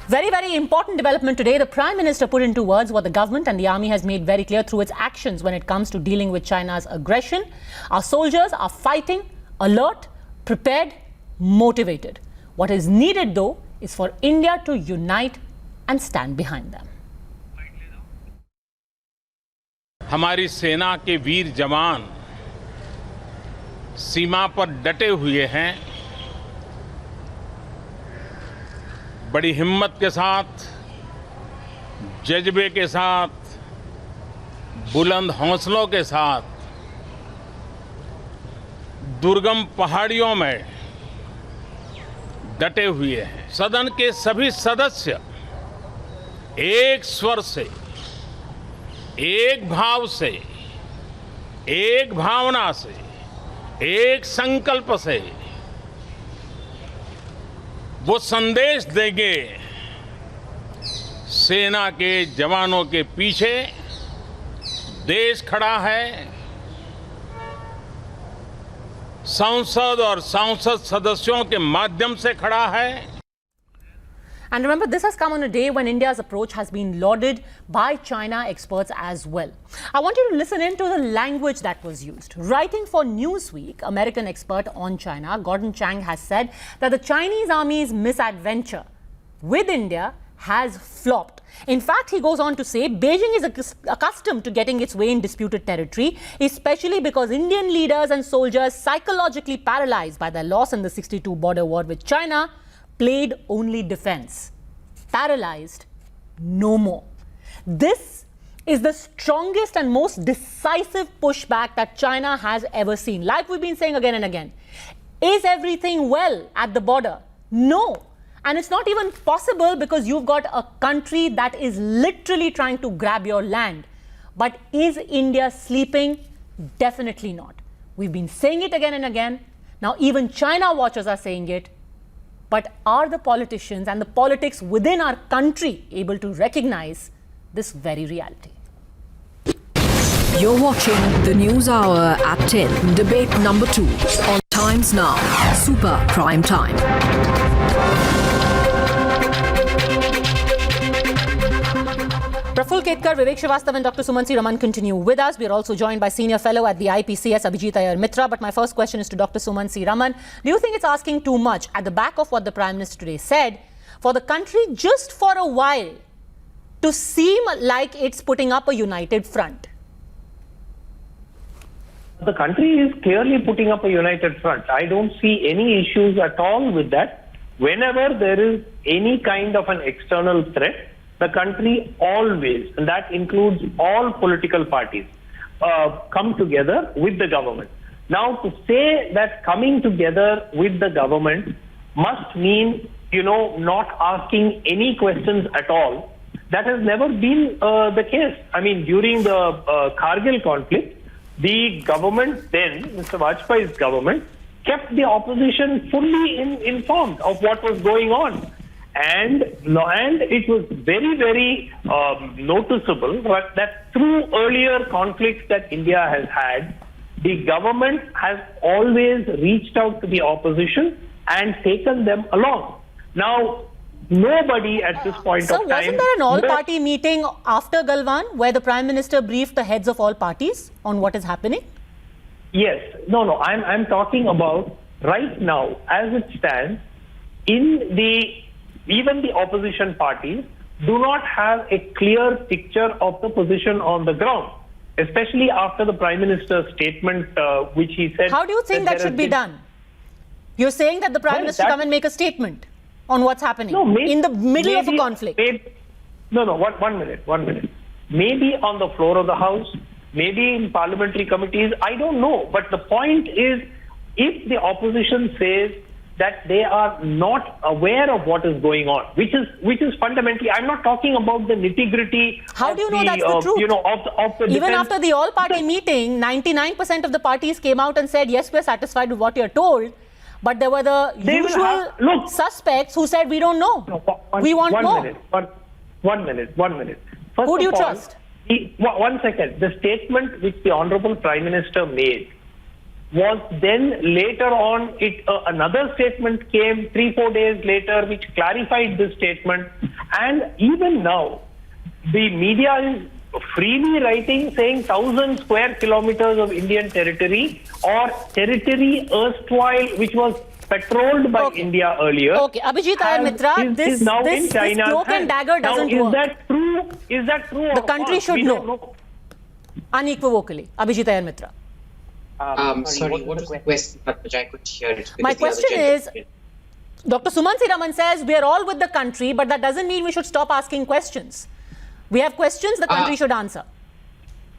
Very, very important development today. The Prime Minister put into words what the government and the army has made very clear through its actions when it comes to dealing with China's aggression. Our soldiers are fighting, alert, prepared, motivated. What is needed, though, is for India to unite and stand behind them. हमारी सेना के वीर जवान सीमा पर डटे हुए हैं। बड़ी हिम्मत के साथ, जज्बे के साथ, बुलंद हौसलों के साथ दुर्गम पहाड़ियों में डटे हुए हैं। सदन के सभी सदस्य एक स्वर से, एक भाव से, एक भावना से, एक संकल्प से वो संदेश देंगे। सेना के जवानों के पीछे देश खड़ा है। संसद और सांसद सदस्यों के माध्यम से खड़ा है। And remember, this has come on a day when India's approach has been lauded by China experts as well. I want you to listen in to the language that was used. Writing for Newsweek, American expert on China, Gordon Chang, has said that the Chinese army's misadventure with India has flopped. In fact, he goes on to say Beijing is accustomed to getting its way in disputed territory, especially because Indian leaders and soldiers, psychologically paralyzed by their loss in the 62 border war with China, played only defense. Paralyzed, no more. This is the strongest and most decisive pushback that China has ever seen. Like we've been saying again and again. Is everything well at the border? No. And it's not even possible because you've got a country that is literally trying to grab your land. But is India sleeping? Definitely not. We've been saying it again and again. Now even China watchers are saying it. But are the politicians and the politics within our country able to recognize this very reality? You're watching the News Hour at 10, debate number 2 on Times Now, Super Prime Time. Praful Ketkar, Vivek Srivastava and Dr. Suman C. Raman continue with us. We are also joined by Senior Fellow at the IPCS, Abhijit Iyer Mitra. But my first question is to Dr. Suman C. Raman. Do you think it's asking too much, at the back of what the Prime Minister today said, for the country just for a while to seem like it's putting up a united front? The country is clearly putting up a united front. I don't see any issues at all with that. Whenever there is any kind of an external threat, the country always, and that includes all political parties, come together with the government. Now, to say that coming together with the government must mean, not asking any questions at all, that has never been the case. I mean, during the Kargil conflict, the government then, Mr. Vajpayee's government, kept the opposition fully informed of what was going on. And it was very, very noticeable that through earlier conflicts that India has had, the government has always reached out to the opposition and taken them along. Now, nobody at this point of time... So wasn't there an all-party meeting after Galwan where the Prime Minister briefed the heads of all parties on what is happening? Yes. No. I'm talking about right now, as it stands, even the opposition parties do not have a clear picture of the position on the ground, especially after the Prime Minister's statement, which he said... How do you think that should be done? You're saying that the Prime Minister come and make a statement on what's happening in the middle of a conflict? One minute. Maybe on the floor of the House, maybe in parliamentary committees, I don't know. But the point is, if the opposition says that they are not aware of what is going on, which is fundamentally, I'm not talking about the nitty-gritty. How do you know that's the truth? Of the Even defense. after the all-party meeting, 99% of the parties came out and said, yes, we're satisfied with what you're told. But there were the usual suspects who said, we don't know. We want more. One minute. First Who do you of all, trust? 1 second. The statement which the Honorable Prime Minister made was then later on, another statement came 3-4 days later which clarified this statement. And even now, the media is freely writing saying 1,000 square kilometers of Indian territory or territory erstwhile which was patrolled by India earlier. Okay, Abhijit Iyer Mitra, this cloak and dagger doesn't work. Is that true? Is that true? The country should know. Unequivocally, Abhijit Iyer Mitra. Sorry, what was the question? I couldn't hear it. My question is, Dr. Suman Raman says we are all with the country, but that doesn't mean we should stop asking questions. We have questions the country should answer.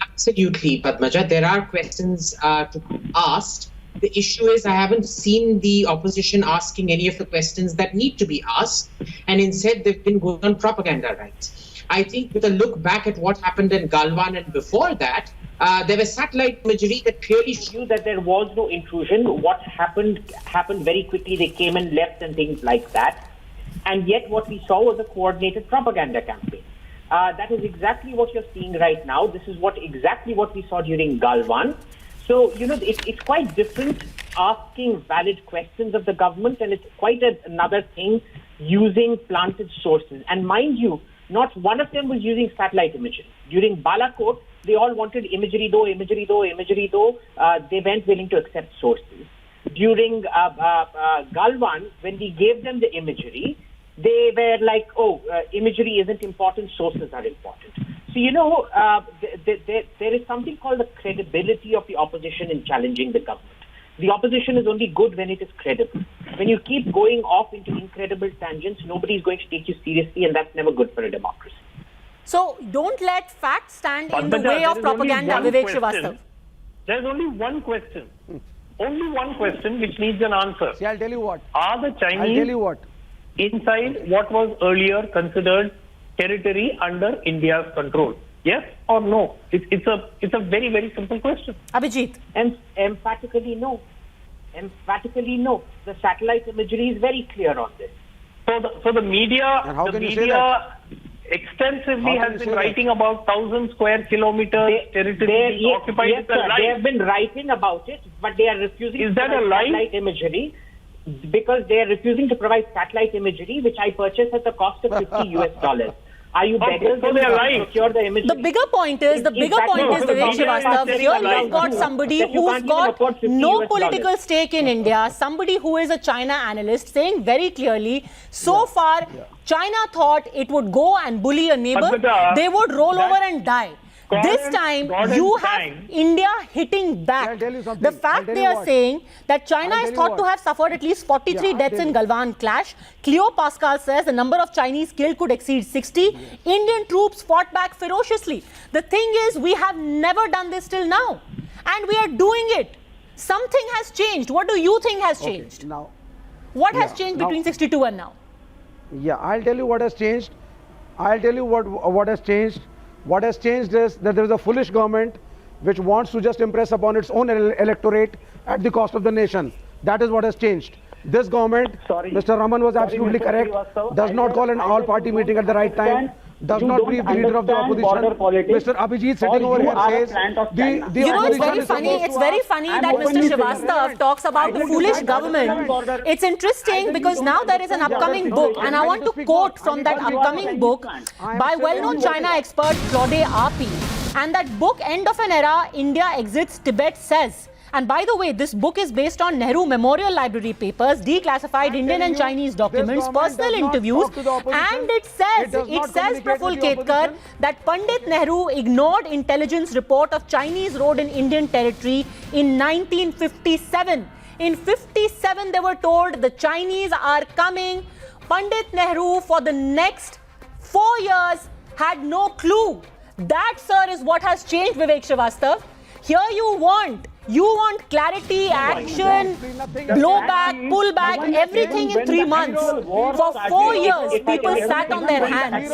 Absolutely, Padmaja. There are questions to be asked. The issue is I haven't seen the opposition asking any of the questions that need to be asked, and instead they've been going on propaganda rights. I think with a look back at what happened in Galwan and before that, there was satellite imagery that clearly showed that there was no intrusion. What happened very quickly. They came and left and things like that. And yet what we saw was a coordinated propaganda campaign. That is exactly what you're seeing right now. This is exactly what we saw during Galwan. So, it's quite different asking valid questions of the government, and it's quite another thing using planted sources. And mind you, not one of them was using satellite imagery. During Balakot, they all wanted imagery though. They weren't willing to accept sources. During Galwan, when we gave them the imagery, they were like, imagery isn't important, sources are important. So, there is something called the credibility of the opposition in challenging the government. The opposition is only good when it is credible. When you keep going off into incredible tangents, nobody is going to take you seriously, and that's never good for a democracy. So, don't let facts stand in the way of propaganda, Vivek Srivastava. There's only one question. Only one question which needs an answer. See, I'll tell you what. Are the Chinese inside what was earlier considered territory under India's control? Yes or no? It's a very, very simple question. Abhijit. Emphatically no. Emphatically no. The satellite imagery is very clear on this. So the media extensively has been writing about 1,000 square kilometers territory being occupied. Yes, sir, they have been writing about it, but they are refusing to provide satellite imagery because they are refusing to provide satellite imagery, which I purchased at the cost of $50. Are you beggars to procure the imagery? The bigger point is, Vivek Srivastava, here you've got somebody who's got no political stake in India, somebody who is a China analyst saying very clearly, so far, China thought it would go and bully a neighbor, they would roll over and die. This time, you have India hitting back. The fact they are saying that China is thought to have suffered at least 43 deaths in Galwan clash. Cleo Pascal says the number of Chinese killed could exceed 60. Indian troops fought back ferociously. The thing is, we have never done this till now. And we are doing it. Something has changed. What do you think has changed? Now, what has changed between 62 and now? Yeah, I'll tell you what has changed. I'll tell you what has changed. What has changed is that there is a foolish government which wants to just impress upon its own electorate at the cost of the nation. That is what has changed. This government, Mr. Raman was absolutely correct, does not call an all-party meeting at the right time, does not brief the leader of the opposition. Mr. Abhijit sitting over here says it's very funny. It's very funny that Mr. Srivastava talks about the foolish government. It's interesting because now there is an upcoming book, and I want to quote from that upcoming book by well-known China expert Claude Api. And that book, End of an Era, India Exits Tibet, says, and by the way, this book is based on Nehru Memorial Library papers, declassified Indian and Chinese documents, personal interviews, and it says, Praful Ketkar, that Pandit Nehru ignored intelligence report of Chinese road in Indian territory in 1957. In 57, they were told the Chinese are coming. Pandit Nehru, for the next 4 years, had no clue. That, sir, is what has changed, Vivek Srivastava. Here you want clarity, action, blowback, pullback, everything in 3 months. For 4 years, people sat on their hands.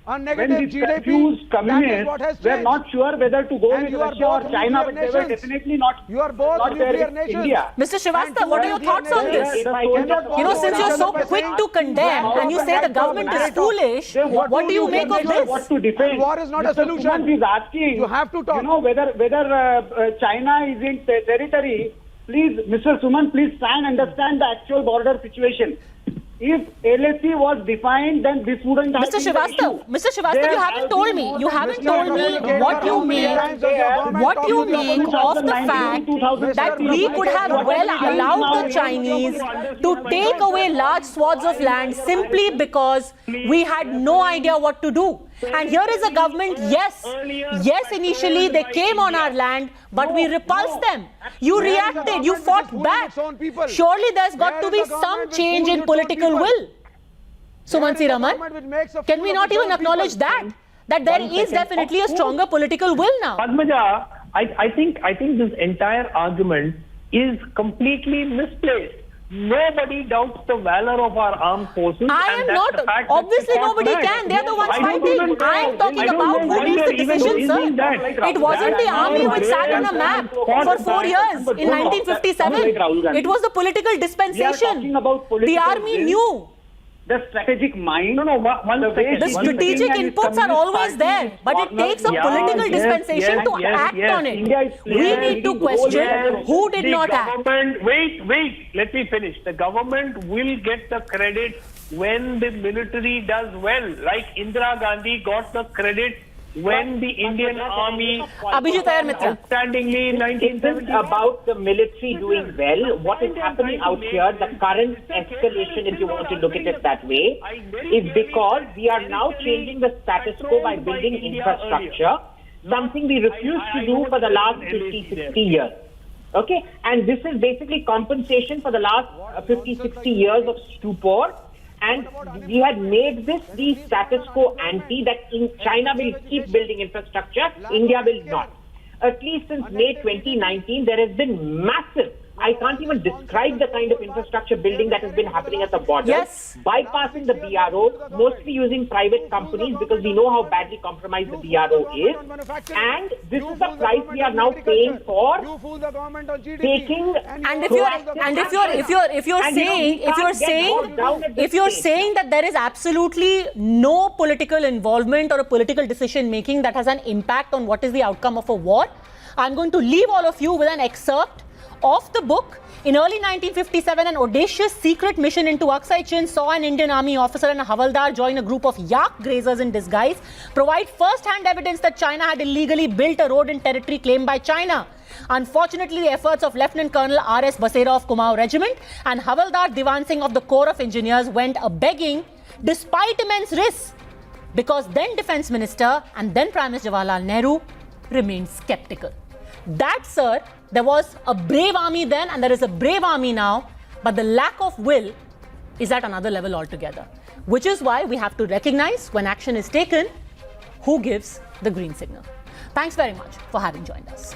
When the accused communists were not sure whether to go with Russia or China, but they were definitely not there in India. Mr. Srivastava, what are your thoughts on this? Since you're so quick to condemn and you say the government is foolish, what do you make of this? What to defend? War is not a solution. Is asking, you have to talk. Whether China is in territory, please, Mr. Suman, please try and understand the actual border situation. If LAC was defined, then this wouldn't have Mr. been the issue. Srivastava, you haven't told me. You haven't told me what you make of the fact that we could have well allowed the Chinese to take away large swaths of land simply because we had no idea what to do. And here is a government, yes, initially they came on our land, but we repulsed them. You reacted, you fought back. Surely there's got to be some change in political will. Sumansi Raman, can we not even acknowledge that there is definitely a stronger political will now? Padmaja, I think this entire argument is completely misplaced. Nobody doubts the valor of our armed forces. Obviously nobody can. They are the ones fighting. I am talking about who makes the decision, sir. It wasn't the army which sat on a map for 4 years in 1957. It was the political dispensation. The army knew. The strategic mind. The strategic inputs are always there, but it takes a political dispensation to act on it. We need to question who did not act. Wait, let me finish. The government will get the credit when the military does well, like Indira Gandhi got the credit when the Indian Army outstandingly in 1970. Isn't about the military doing well. What is happening out here, the current escalation, if you want to look at it that way, is because we are now changing the status quo by building infrastructure, something we refused to do for the last 50, 60 years. Okay? And this is basically compensation for the last 50, 60 years of stupor. And we had made this the status quo ante that in China will keep building infrastructure, India will not. At least since May 2019, there has been massive, I can't even describe the kind of infrastructure building that has been happening at the border. Yes. Bypassing the BRO, mostly using private companies because we know how badly compromised the BRO is. And this is the price we are now paying for taking. And if you're saying that there is absolutely no political involvement or a political decision making that has an impact on what is the outcome of a war, I'm going to leave all of you with an excerpt of the book. In early 1957, an audacious secret mission into Aksai Chin saw an Indian Army officer and a Havaldar join a group of yak grazers in disguise, provide first-hand evidence that China had illegally built a road in territory claimed by China. Unfortunately, the efforts of Lieutenant Colonel R.S. Basera of Kumaon Regiment and Havaldar Diwan Singh of the Corps of Engineers went a-begging despite immense risks, because then Defence Minister and then Prime Minister Jawaharlal Nehru remained skeptical. That, sir, there was a brave army then and there is a brave army now, but the lack of will is at another level altogether. Which is why we have to recognize when action is taken, who gives the green signal. Thanks very much for having joined us.